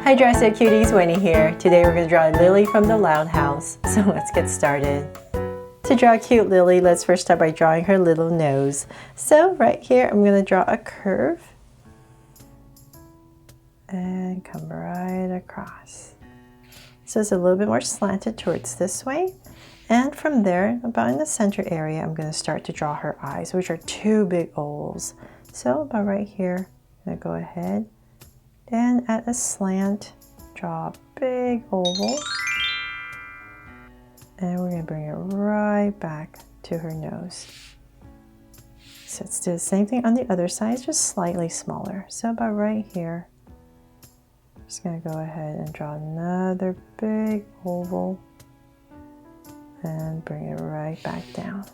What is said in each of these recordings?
Hi Dress It Cuties, Winnie here. Today we're going to draw Lily from the Loud House. So let's get started. To draw a cute Lily, let's first start by drawing her little nose. So right here I'm going to draw a curve and come right across. So it's a little bit more slanted towards this way. And from there, about in the center area, I'm going to start to draw her eyes, which are two big ovals. So about right here, I'm going to go ahead and at a slant, draw a big oval. And we're going to bring it right back to her nose. So let's do the same thing on the other side, just slightly smaller. So about right here, I'm just going to go ahead and draw another big oval and bring it right back down.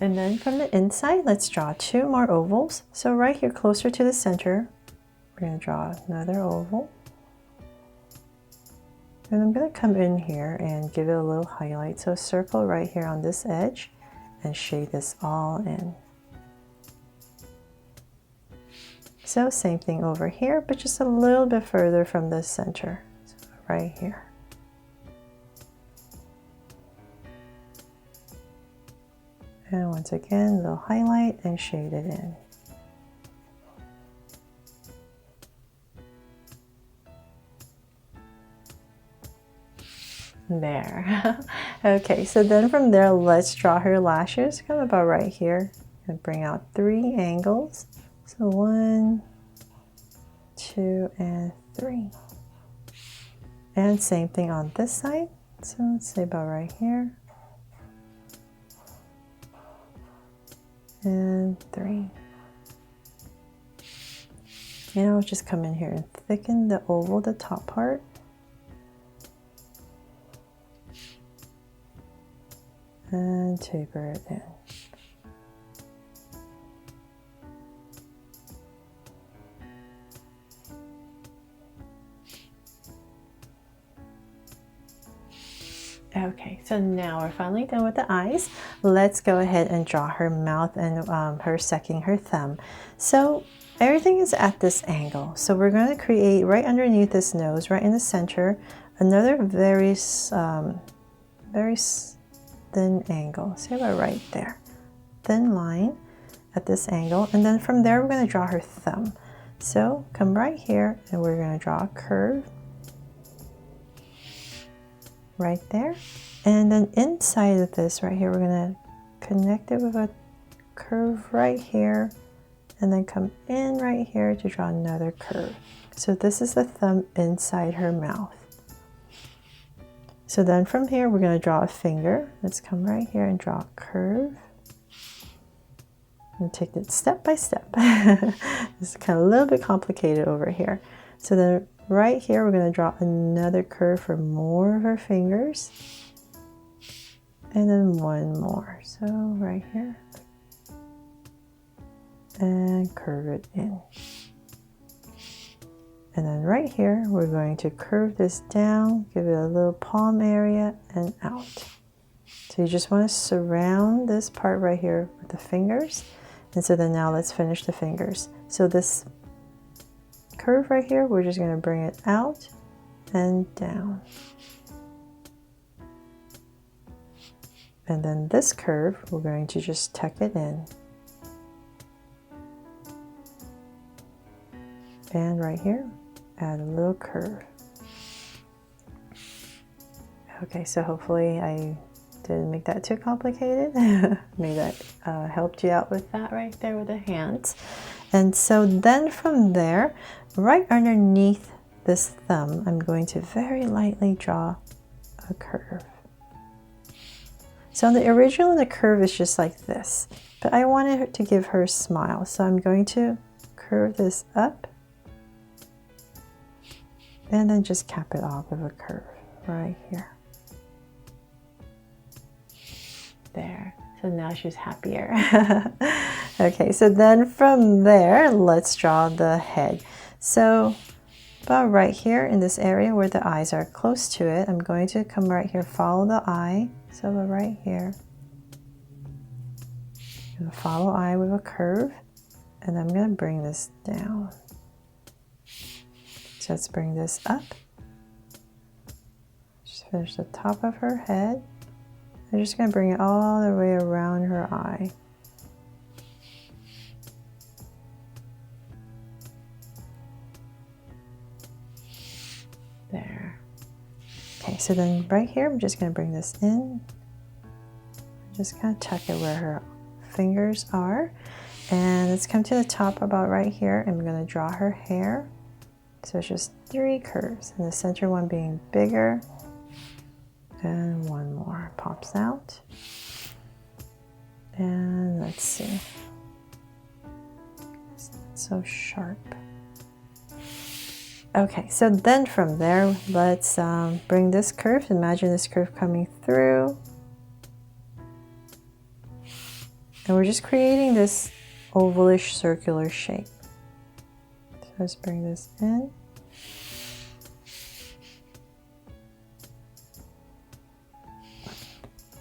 And then from the inside, let's draw two more ovals. So right here, closer to the center, we're going to draw another oval. And I'm going to come in here and give it a little highlight. So circle right here on this edge and shade this all in. So same thing over here, but just a little bit further from the center. So right here. And once again, a little highlight and shade it in. There. Okay, so then from there, let's draw her lashes. Come about right here and bring out 3 angles. So 1, 2, and 3. And same thing on this side. So let's say about right here. And 3. And I'll just come in here and thicken the oval, the top part. And taper it in. Okay, so now we're finally done with the eyes. Let's go ahead and draw her mouth and her sucking her thumb. So everything is at this angle. So we're going to create right underneath this nose, right in the center, another very thin angle. See about right there. Thin line at this angle. And then from there, we're going to draw her thumb. So come right here and we're going to draw a curve right there. And then inside of this right here, we're going to connect it with a curve right here and then come in right here to draw another curve. So this is the thumb inside her mouth. So then from here, we're going to draw a finger. Let's come right here and draw a curve. And take it step by step. It's kind of a little bit complicated over here. So then right here, we're going to draw another curve for more of her fingers. And then one more. So right here. And curve it in. And then right here, we're going to curve this down, give it a little palm area and out. So you just want to surround this part right here with the fingers. And so then now let's finish the fingers. So this curve right here, we're just going to bring it out and down. And then this curve, we're going to just tuck it in. And right here, add a little curve. Okay, so hopefully I didn't make that too complicated. Maybe that helped you out with that right there with the hands. And so then from there, right underneath this thumb, I'm going to very lightly draw a curve. So the original, the curve is just like this, but I wanted to give her a smile. So I'm going to curve this up and then just cap it off with a curve right here. There. So now she's happier. Okay, so then from there, let's draw the head. So about right here in this area where the eyes are close to it, I'm going to come right here, follow the eye. So about right here, gonna follow eye with a curve, and I'm gonna bring this down. So let's bring this up. Just finish the top of her head. I'm just gonna bring it all the way around her eye. There. Okay, so then right here, I'm just gonna bring this in. Just kind of tuck it where her fingers are. And let's come to the top about right here. I'm gonna draw her hair. So it's just 3 curves, and the center one being bigger. And one more pops out. And let's see. It's not so sharp. Okay, so then from there, let's bring this curve. Imagine this curve coming through. And we're just creating this ovalish circular shape. So let's bring this in.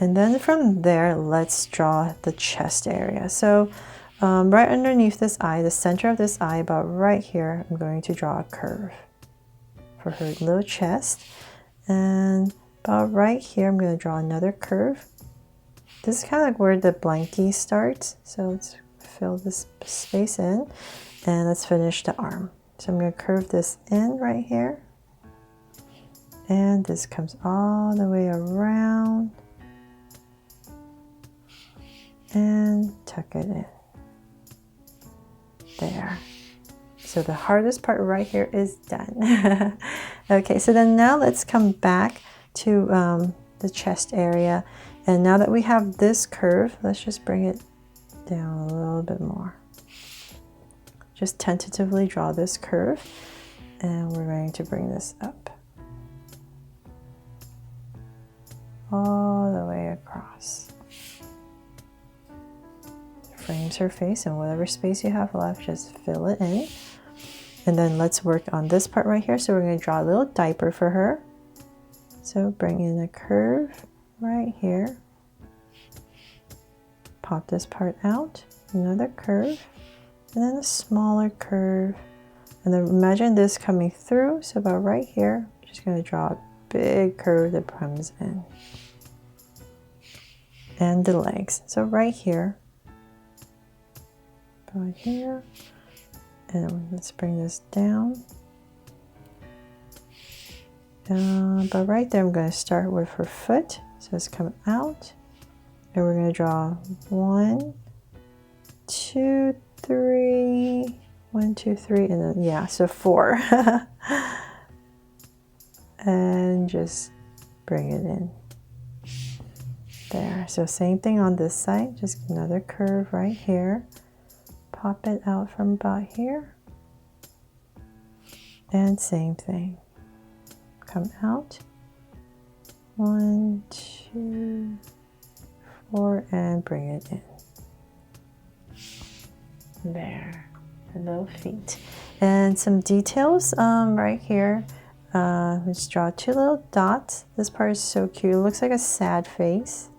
And then from there, let's draw the chest area. So right underneath this eye, the center of this eye, about right here, I'm going to draw a curve for her little chest. And about right here, I'm going to draw another curve. This is kind of like where the blankie starts. So let's fill this space in, and let's finish the arm. So I'm going to curve this in right here. And this comes all the way around. And tuck it in. There. So the hardest part right here is done. Okay, so then now let's come back to the chest area. And now that we have this curve, let's just bring it down a little bit more. Just tentatively draw this curve, and we're going to bring this up. All the way across. Frames her face, and whatever space you have left, just fill it in. And then let's work on this part right here. So we're going to draw a little diaper for her. So bring in a curve right here. Pop this part out, another curve, and then a smaller curve. And then imagine this coming through. So about right here, I'm just going to draw a big curve that comes in. And the legs. So right here. Right here, and let's bring this down. But right there, I'm going to start with her foot. So it's come out, and we're going to draw 1, 2, 3, 1, 2, 3, and then yeah, so 4. And just bring it in. There. So same thing on this side. Just another curve right here. Pop it out from about here, and same thing. Come out. 1, 2, 4, and bring it in. There, the little feet. And some details right here. Let's draw 2 little dots. This part is so cute. It looks like a sad face.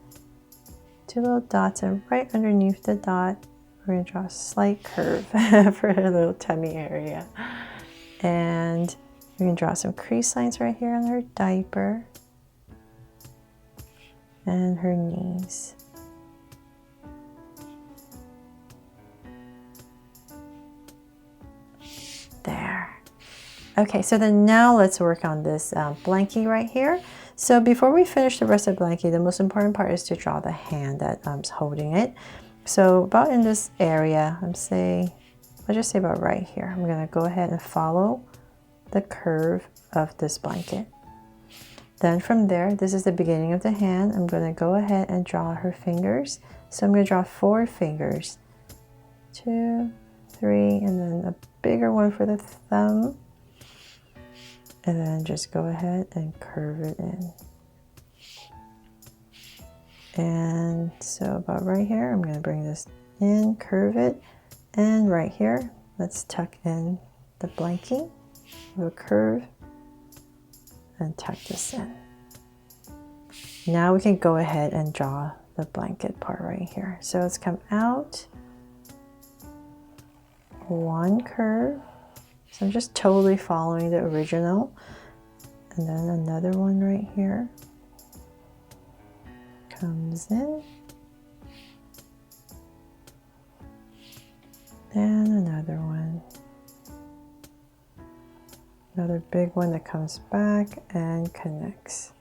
2 little dots, and right underneath the dot, we're going to draw a slight curve for her little tummy area. And we're going to draw some crease lines right here on her diaper and her knees. There. Okay, so then now let's work on this blankie right here. So before we finish the rest of the blankie, the most important part is to draw the hand that holding it. So about in this area, I'll just say about right here. I'm going to go ahead and follow the curve of this blanket. Then from there, this is the beginning of the hand. I'm going to go ahead and draw her fingers. So I'm going to draw 4 fingers. 2, 3, and then a bigger one for the thumb. And then just go ahead and curve it in. And so about right here, I'm going to bring this in, curve it, and right here, let's tuck in the blankie with a curve and tuck this in. Now we can go ahead and draw the blanket part right here. So let's come out, one curve. So I'm just totally following the original. And then another one right here. Comes in. And another one. Another big one that comes back and connects.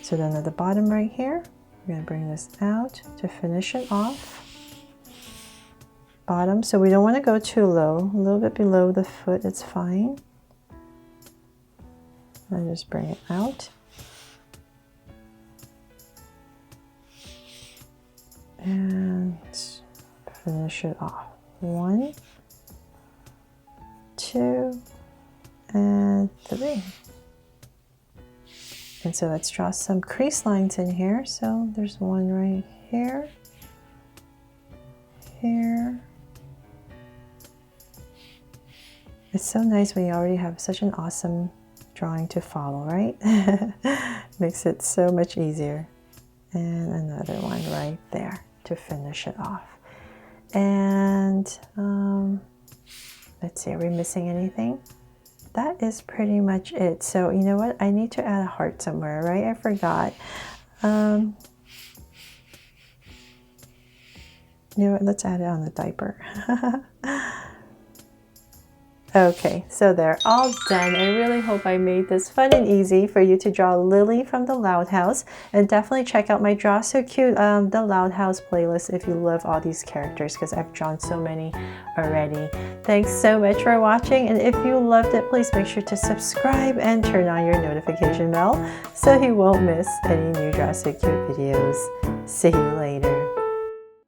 So then at the bottom right here, we're going to bring this out to finish it off. Bottom, so we don't want to go too low. A little bit below the foot, it's fine. And just bring it out. And finish it off. 1, 2, and 3. And so let's draw some crease lines in here. So there's one right here, here. It's so nice when you already have such an awesome drawing to follow, right? Makes it so much easier. And another one right there to finish it off. And let's see, are we missing anything? That is pretty much it. So you know what? I need to add a heart somewhere, right? I forgot. You know what? Let's add it on the diaper. Okay, so they're all done. I really hope I made this fun and easy for you to draw Lily from the Loud House. And definitely check out my Draw So Cute, the Loud House playlist if you love all these characters, because I've drawn so many already. Thanks so much for watching. And if you loved it, please make sure to subscribe and turn on your notification bell so you won't miss any new Draw So Cute videos. See you later.